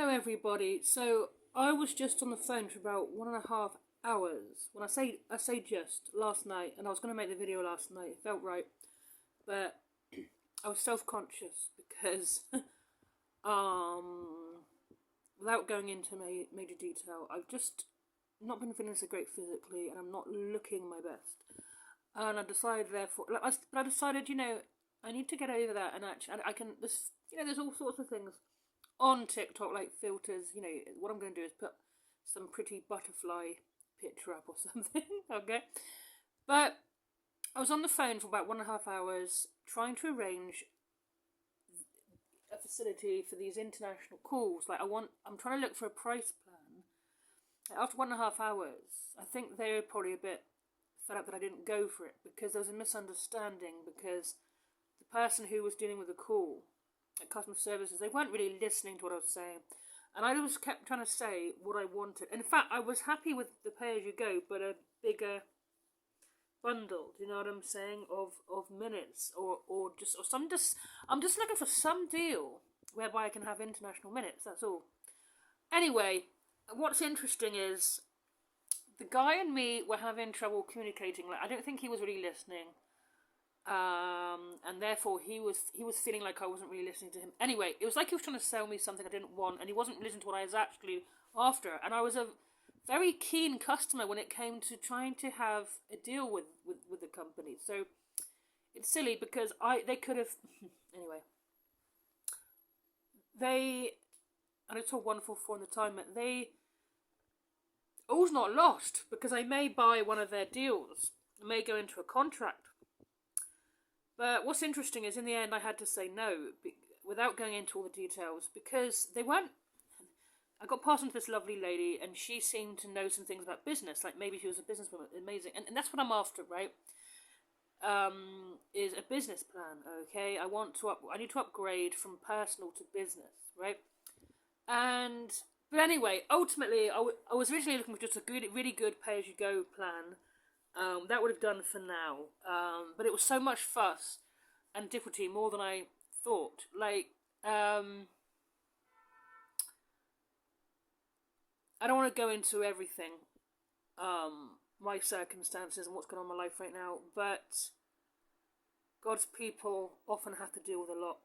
Hello everybody. So I was just on the phone for about 1.5 hours. When I say just last night, and I was going to make the video last night. It felt right, but I was self-conscious because, without going into major detail, I've just not been feeling so great physically, and I'm not looking my best. And I decided, therefore, I decided, I need to get over that, and actually, I can. There's all sorts of things on TikTok, like filters. What I'm going to do is put some pretty butterfly picture up or something. Okay, but I was on the phone for about 1.5 hours trying to arrange a facility for these international calls. I'm trying to look for a price plan. After 1.5 hours, I think they were probably a bit fed up that I didn't go for it, because there was a misunderstanding, because the person who was dealing with the call at customer services, they weren't really listening to what I was saying, and I just kept trying to say what I wanted. In fact, I was happy with the pay-as-you-go, but a bigger bundle. Do you know what I'm saying? Of minutes, I'm just looking for some deal whereby I can have international minutes. That's all. Anyway, what's interesting is the guy and me were having trouble communicating. I don't think he was really listening. And therefore he was feeling like I wasn't really listening to him. Anyway, it was like he was trying to sell me something I didn't want, and he wasn't listening to what I was actually after. And I was a very keen customer when it came to trying to have a deal with the company. So it's silly, because they could have anyway. And it's all wonderful for the time. All's not lost, because I may buy one of their deals. I may go into a contract. But what's interesting is, in the end, I had to say no, without going into all the details, because they weren't. I got passed on to this lovely lady, and she seemed to know some things about business, like maybe she was a businesswoman. Amazing, and that's what I'm after, right? Is a business plan. Okay, I need to upgrade from personal to business, right? But anyway, ultimately, I was originally looking for just a really good pay-as-you-go plan. That would have done for now. But it was so much fuss and difficulty, more than I thought. I don't want to go into everything, my circumstances and what's going on in my life right now, but God's people often have to deal with a lot,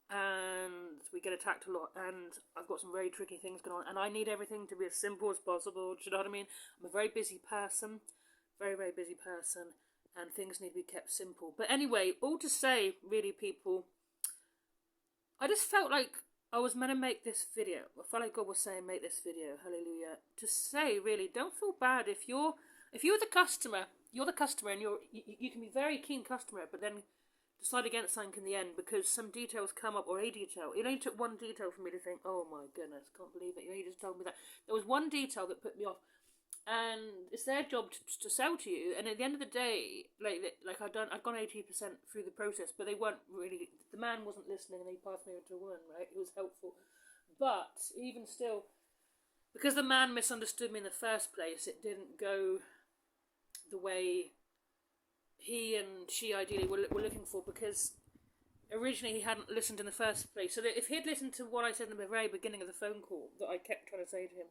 and we get attacked a lot, and I've got some very tricky things going on, and I need everything to be as simple as possible. Do you know what I mean? I'm a very busy person. Very, very busy person, and things need to be kept simple. But anyway, all to say, really, people, I just felt like I was meant to make this video. I felt like God was saying, make this video. Hallelujah. To say, really, don't feel bad if you're the customer. You're the customer, and you can be a very keen customer, but then decide against something in the end because some details come up, or a detail. It only took one detail for me to think, oh my goodness, can't believe it. You just told me that. There was one detail that put me off. And it's their job to sell to you. And at the end of the day, I'd gone 80% through the process, but they weren't really. The man wasn't listening, and he passed me over to a woman. Right, it was helpful, but even still, because the man misunderstood me in the first place, it didn't go the way he and she ideally were looking for. Because originally he hadn't listened in the first place. So that if he had listened to what I said in the very beginning of the phone call that I kept trying to say to him,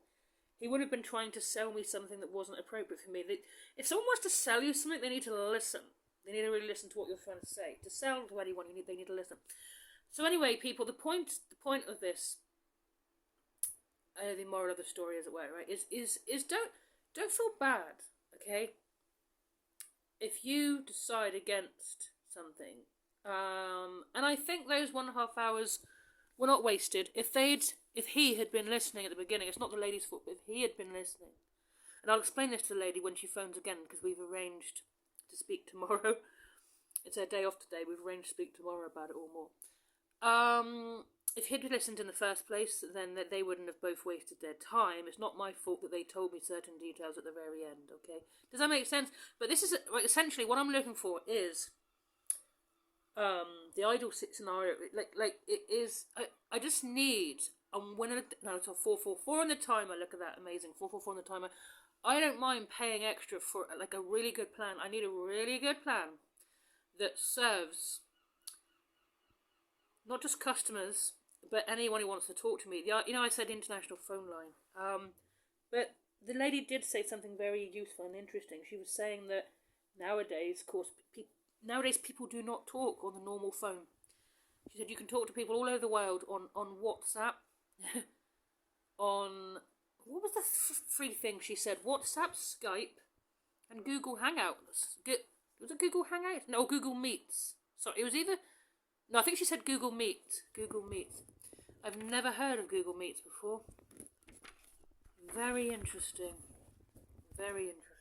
he would have been trying to sell me something that wasn't appropriate for me. If someone wants to sell you something, they need to listen. They need to really listen to what you're trying to say. To sell to anyone, they need to listen. So anyway, people, the point of this, the moral of the story, as it were, right, is don't feel bad, okay? If you decide against something, and I think those 1.5 hours were not wasted. If he had been listening at the beginning, it's not the lady's fault, but if he had been listening, and I'll explain this to the lady when she phones again, because we've arranged to speak tomorrow. It's her day off today. We've arranged to speak tomorrow about it all more. If he'd listened in the first place, then they wouldn't have both wasted their time. It's not my fault that they told me certain details at the very end. Okay, does that make sense? But this is essentially what I'm looking for is the ideal scenario. It is. I just need. I'm winning. No, it's a 444 on the timer. Look at that, amazing 444 on the timer. I don't mind paying extra for a really good plan. I need a really good plan that serves not just customers but anyone who wants to talk to me, I said international phone line. But the lady did say something very useful and interesting. She was saying that nowadays, of course, nowadays people do not talk on the normal phone. She said you can talk to people all over the world on WhatsApp, on what was the three things she said? WhatsApp, Skype, and Google Hangouts. Was it Google Hangouts? No, Google Meets. Sorry, it was either. No, I think she said Google Meet. Google Meet. I've never heard of Google Meets before. Very interesting. Very interesting.